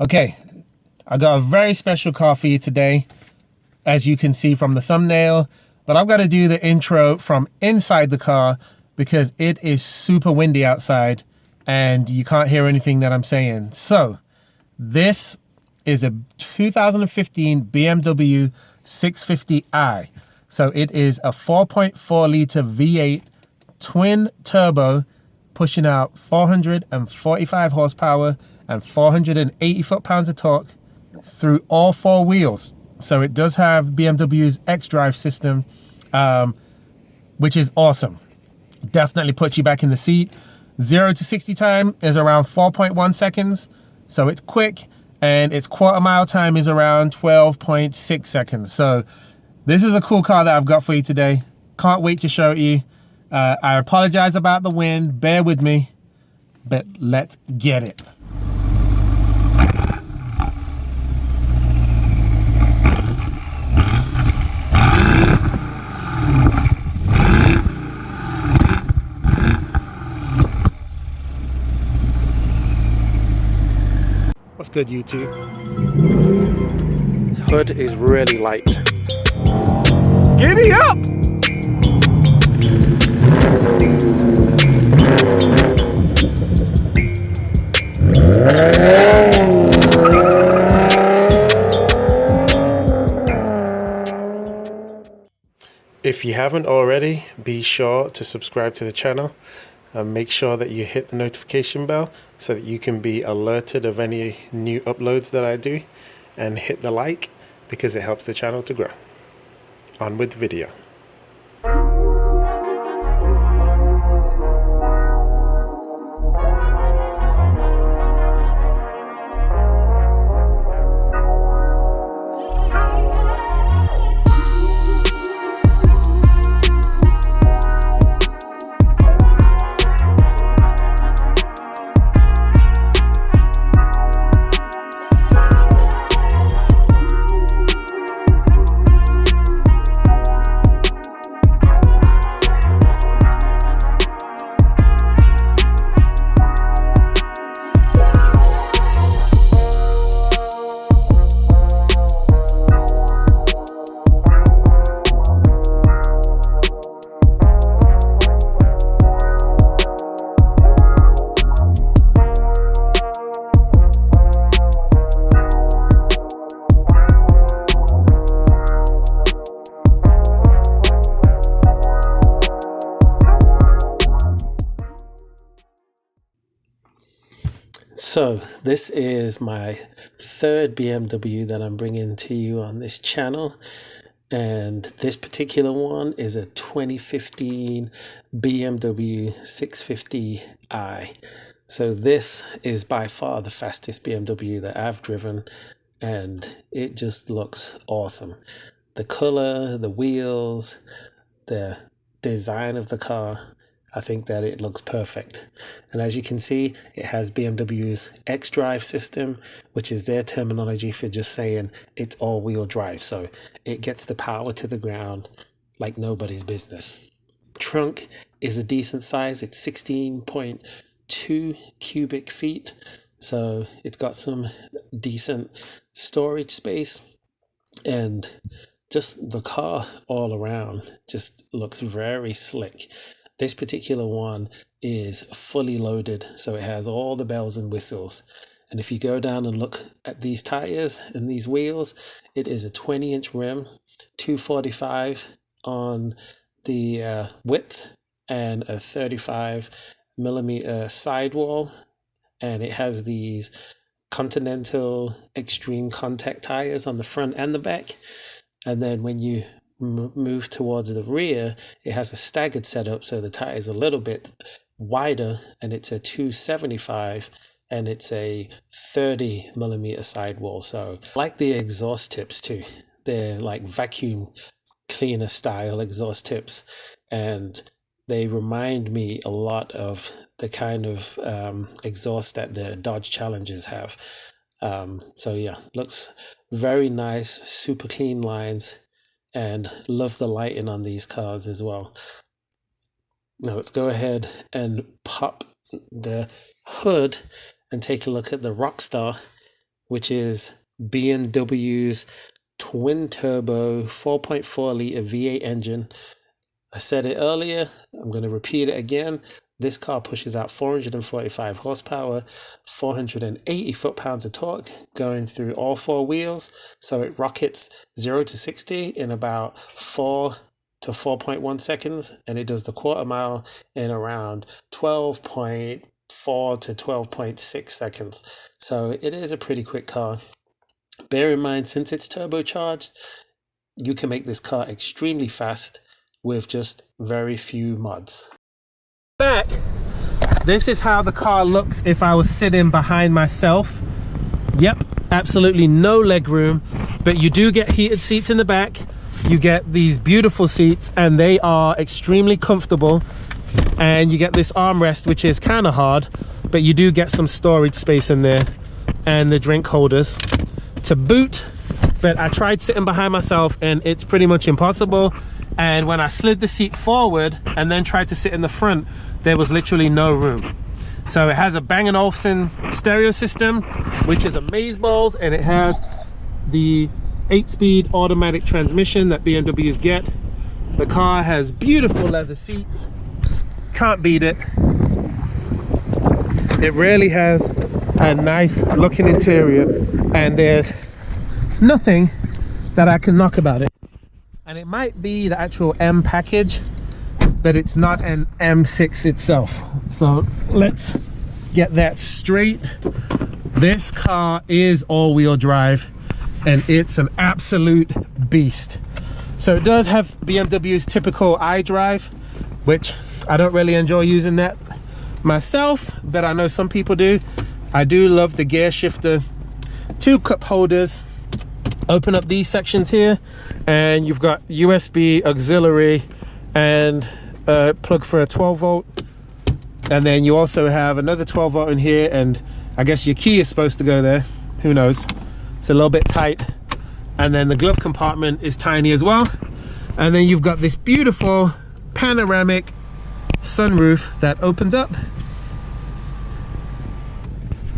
Okay, I got a very special car for you today, as you can see from the thumbnail, but I've got to do the intro from inside the car because it is super windy outside and you can't hear anything that I'm saying. So this is a 2015 BMW 650i. So it is a 4.4 liter V8 twin turbo pushing out 445 horsepower and 480 foot-pounds of torque through all four wheels. So it does have BMW's xDrive system, which is awesome. Definitely puts you back in the seat. 0 to 60 time is around 4.1 seconds. So it's quick, and its quarter mile time is around 12.6 seconds. So this is a cool car that I've got for you today. Can't wait to show it you. I apologize about the wind, bear with me, but let's get it. What's good, YouTube? This hood is really light. Giddy up! If you haven't already, be sure to subscribe to the channel and make sure that you hit the notification bell so that you can be alerted of any new uploads that I do, and hit the like because it helps the channel to grow. On with the video. So this is my third BMW that I'm bringing to you on this channel, and this particular one is a 2015 BMW 650i. So this is by far the fastest BMW that I've driven, and it just looks awesome. The color, the wheels, the design of the car, I think that it looks perfect. And as you can see, it has BMW's xDrive system, which is their terminology for just saying it's all-wheel drive. So it gets the power to the ground like nobody's business. Trunk is a decent size. It's 16.2 cubic feet. So it's got some decent storage space, and just the car all around just looks very slick. This particular one is fully loaded, so it has all the bells and whistles. And if you go down and look at these tires and these wheels, it is a 20-inch rim, 245 on the width, and a 35mm sidewall. And it has these Continental Extreme Contact tires on the front and the back. And then when you move towards the rear, it has a staggered setup, so the tire is a little bit wider, and it's a 275, and it's a 30mm sidewall. So I like the exhaust tips too. They're like vacuum cleaner style exhaust tips, and they remind me a lot of the kind of exhaust that the Dodge Challengers have. So yeah, looks very nice, super clean lines, and love the lighting on these cars as well. Now let's go ahead and pop the hood and take a look at the Rockstar which is BMW's twin turbo 4.4 liter V8 engine. I said it earlier, I'm going to repeat it again. This car pushes out 445 horsepower, 480 foot-pounds of torque going through all four wheels. So it rockets 0 to 60 in about 4 to 4.1 seconds, and it does the quarter mile in around 12.4 to 12.6 seconds. So it is a pretty quick car. Bear in mind, since it's turbocharged, you can make this car extremely fast with just very few mods. Back, this is how the car looks if I was sitting behind myself. Yep, absolutely no leg room, but you do get heated seats in the back. You get these beautiful seats, and they are extremely comfortable, and you get this armrest, which is kind of hard, but you do get some storage space in there, and the drink holders to boot. But I tried sitting behind myself and it's pretty much impossible. And when I slid the seat forward and then tried to sit in the front, there was literally no room. So it has a Bang & Olufsen stereo system, which is amazeballs, and it has the 8-speed automatic transmission that BMWs get. The car has beautiful leather seats. Can't beat it. It really has a nice looking interior, and there's nothing that I can knock about it. And it might be the actual M package, but it's not an M6 itself. So let's get that straight. This car is all-wheel drive, and it's an absolute beast. So it does have BMW's typical iDrive, which I don't really enjoy using that myself, but I know some people do. I do love the gear shifter, 2 cup holders. Open up these sections here, and you've got USB auxiliary and a plug for a 12 volt, and then you also have another 12 volt in here, and I guess your key is supposed to go there. Who knows? It's a little bit tight. And then the glove compartment is tiny as well, and then you've got this beautiful panoramic sunroof that opens up,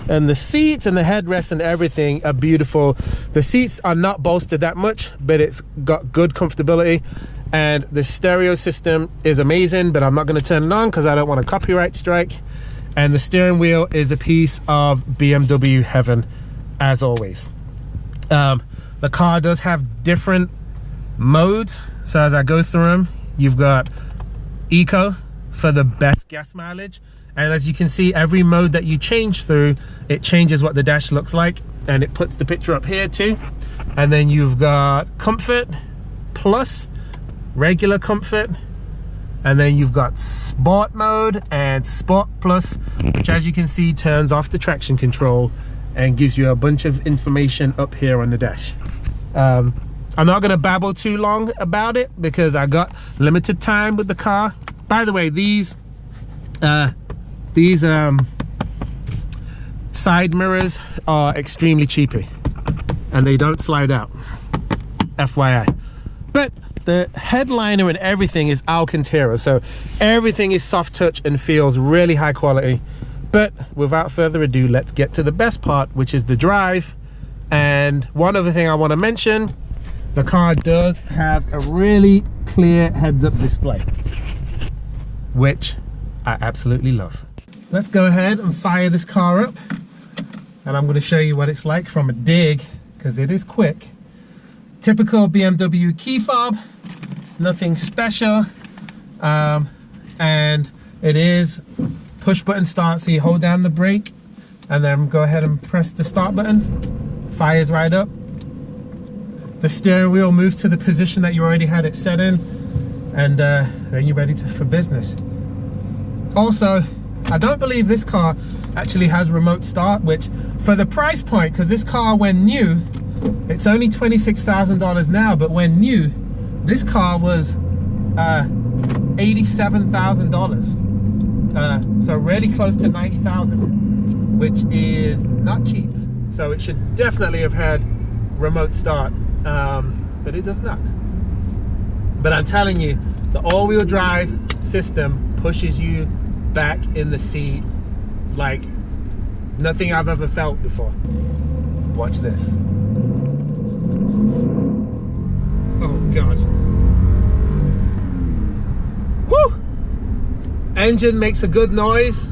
and the seats and the headrests and everything are beautiful. The seats are not bolstered that much, but it's got good comfortability, and the stereo system is amazing, but I'm not going to turn it on because I don't want a copyright strike. And the steering wheel is a piece of BMW heaven, as always. The car does have different modes, so as I go through them, you've got Eco for the best gas mileage, and as you can see, every mode that you change through, it changes what the dash looks like, and it puts the picture up here too. And then you've got Comfort Plus, regular Comfort, and then you've got Sport mode and Sport Plus, which as you can see turns off the traction control and gives you a bunch of information up here on the dash. I'm not going to babble too long about it because I got limited time with the car. By the way, these side mirrors are extremely cheapy, and they don't slide out, FYI. But the headliner and everything is Alcantara, so everything is soft touch and feels really high quality. But without further ado, let's get to the best part, which is the drive. And one other thing I want to mention, the car does have a really clear heads-up display, which I absolutely love. Let's go ahead and fire this car up, and I'm going to show you what it's like from a dig, because it is quick. Typical BMW key fob, nothing special, and it is push button start, so you hold down the brake and then go ahead and press the start button, fires right up. The steering wheel moves to the position that you already had it set in, and then you're ready for business. Also, I don't believe this car actually has remote start, which for the price point, because this car when new, it's only $26,000 now, but when new, this car was $87,000. So really close to $90,000, which is not cheap. So it should definitely have had remote start, but it does not. But I'm telling you, the all-wheel drive system pushes you back in the seat like nothing I've ever felt before. Watch this. Oh God. Woo! Engine makes a good noise.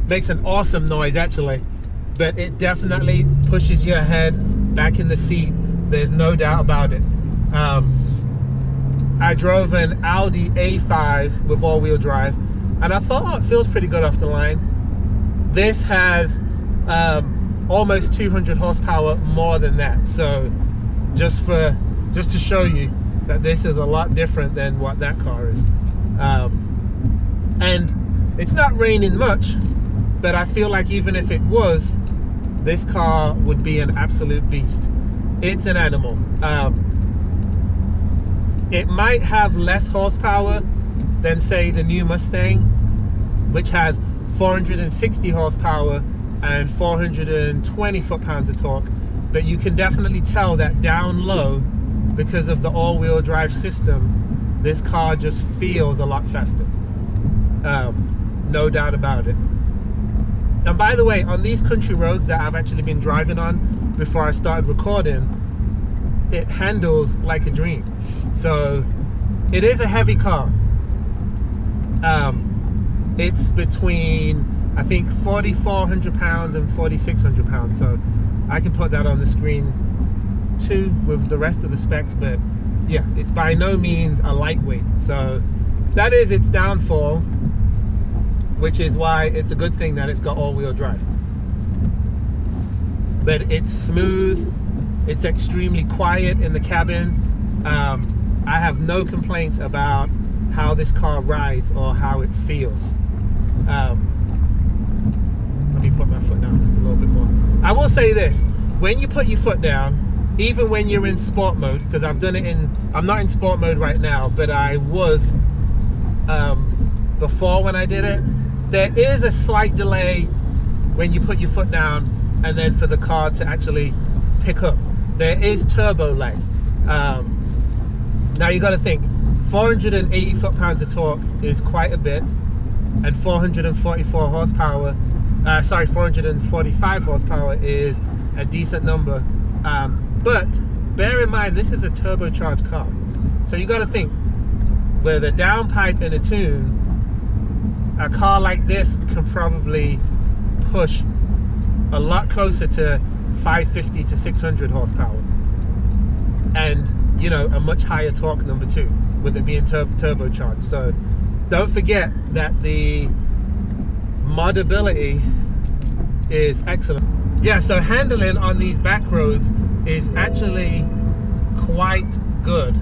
Makes an awesome noise actually, but it definitely pushes your head back in the seat. There's no doubt about it. I drove an Audi A5 with all-wheel drive, and I thought, oh, it feels pretty good off the line. This has almost 200 horsepower more than that. So just to show you that this is a lot different than what that car is. And it's not raining much, but I feel like even if it was, this car would be an absolute beast. It's an animal. It might have less horsepower than, say, the new Mustang, which has 460 horsepower and 420 foot-pounds of torque, but you can definitely tell that down low, because of the all-wheel drive system, this car just feels a lot faster. No doubt about it. And by the way, on these country roads that I've actually been driving on before I started recording, it handles like a dream. So it is a heavy car. It's between, I think, 4,400 pounds and 4,600 pounds. So I can put that on the screen too with the rest of the specs, but yeah, it's by no means a lightweight. So that is its downfall, which is why it's a good thing that it's got all-wheel drive. But it's smooth, it's extremely quiet in the cabin. I have no complaints about how this car rides or how it feels. Let me put my foot down just a little bit more. I will say this, when you put your foot down, even when you're in sport mode, because I've done it in, I'm not in sport mode right now, but I was before when I did it, there is a slight delay when you put your foot down and then for the car to actually pick up. There is turbo lag. Now you got to think, 480 foot-pounds of torque is quite a bit, and 444 horsepower, 445 horsepower is a decent number. But bear in mind, this is a turbocharged car. So you got to think, with a downpipe and a tune, a car like this can probably push a lot closer to 550 to 600 horsepower. And, you know, a much higher torque number two, with it being turbocharged. So don't forget that the modability is excellent. Yeah, so handling on these back roads is actually quite good.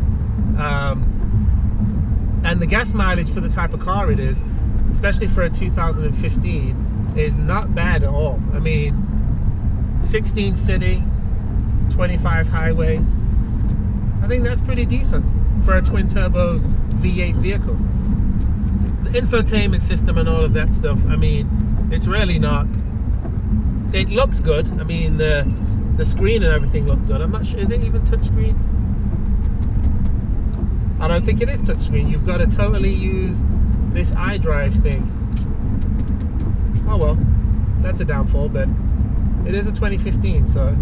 And the gas mileage for the type of car it is, especially for a 2015, is not bad at all. I mean, 16 city, 25 highway. I think that's pretty decent for a twin turbo V8 vehicle. The infotainment system and all of that stuff, I mean, it's really not, it looks good. I mean, the screen and everything looks good. I'm not sure, is it even touchscreen? I don't think it is touchscreen. You've got to totally use this iDrive thing. Oh well, that's a downfall, but it is a 2015, so,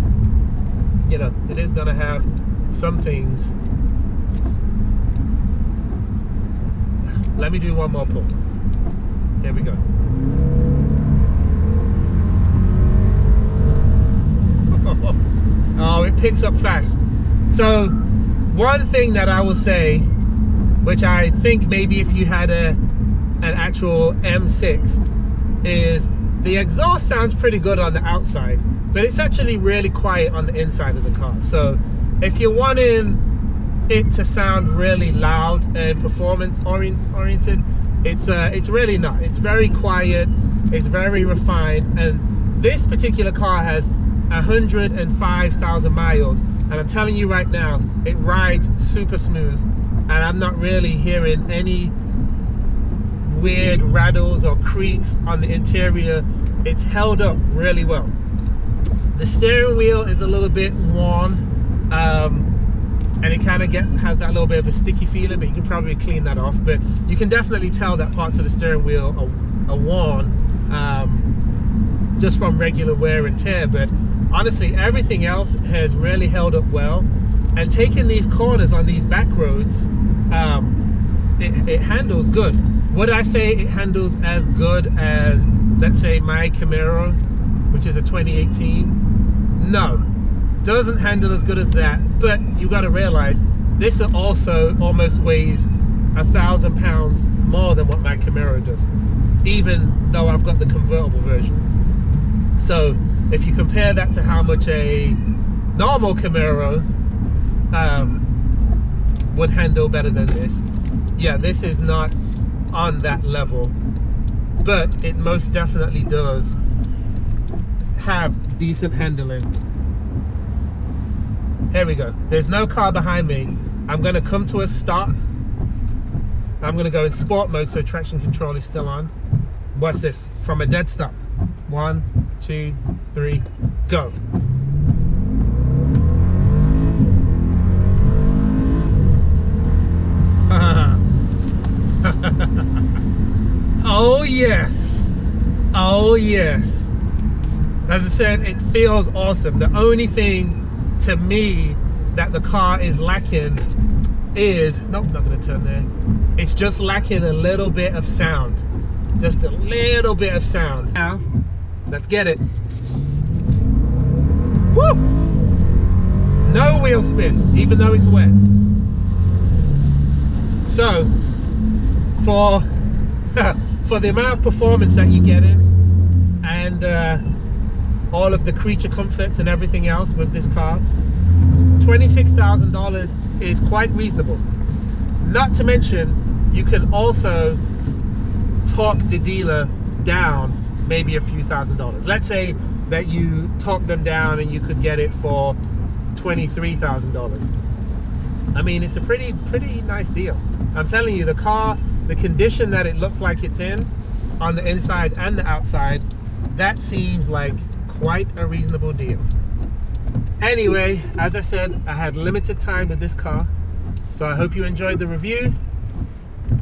you know, it is going to have some things. Let me do one more pull. Here we go. Oh, it picks up fast. So one thing that I will say, which I think maybe if you had an actual M6, is the exhaust sounds pretty good on the outside, but it's actually really quiet on the inside of the car. So if you're wanting it to sound really loud and performance oriented, it's really not. It's very quiet, it's very refined, and this particular car has 105,000 miles, and I'm telling you right now, it rides super smooth, and I'm not really hearing any weird rattles or creaks on the interior. It's held up really well. The steering wheel is a little bit worn, and it kind of has that little bit of a sticky feeling, but you can probably clean that off. But you can definitely tell that parts of the steering wheel are worn. just from regular wear and tear, but honestly everything else has really held up well. And taking these corners on these back roads, it handles good. Would I say it handles as good as, let's say, my Camaro, which is a 2018? No, doesn't handle as good as that. But you got to realize this also almost weighs 1,000 pounds more than what my Camaro does, even though I've got the convertible version. So if you compare that to how much a normal Camaro would handle better than this, yeah, this is not on that level, but it most definitely does have decent handling. Here we go. There's no car behind me. I'm going to come to a stop. I'm going to go in sport mode so traction control is still on. Watch this. From a dead stop. 1, 2, 3, go. Oh yes. Oh yes. As I said, it feels awesome. The only thing to me that the car is lacking is, nope, not going to turn there. It's just lacking a little bit of sound. Just a little bit of sound. Now, let's get it. Woo! No wheel spin, even though it's wet. So, for the amount of performance that you get in, and all of the creature comforts and everything else with this car, $26,000 is quite reasonable. Not to mention, you can also talk the dealer down maybe a few $1,000s. Let's say that you talk them down and you could get it for $23,000. I mean, it's a pretty nice deal. I'm telling you, the car, the condition that it looks like it's in, on the inside and the outside, that seems like quite a reasonable deal. Anyway, as I said, I had limited time with this car, so I hope you enjoyed the review.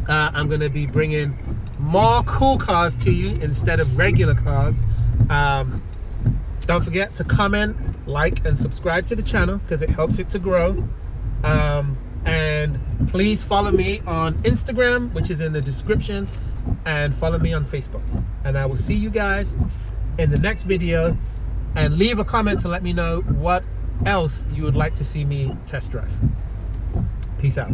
I'm going to be bringing more cool cars to you instead of regular cars. Don't forget to comment, like, and subscribe to the channel because it helps it to grow. And please follow me on Instagram, which is in the description, and follow me on Facebook. And I will see you guys in the next video, and leave a comment to let me know what else you would like to see me test drive. Peace out.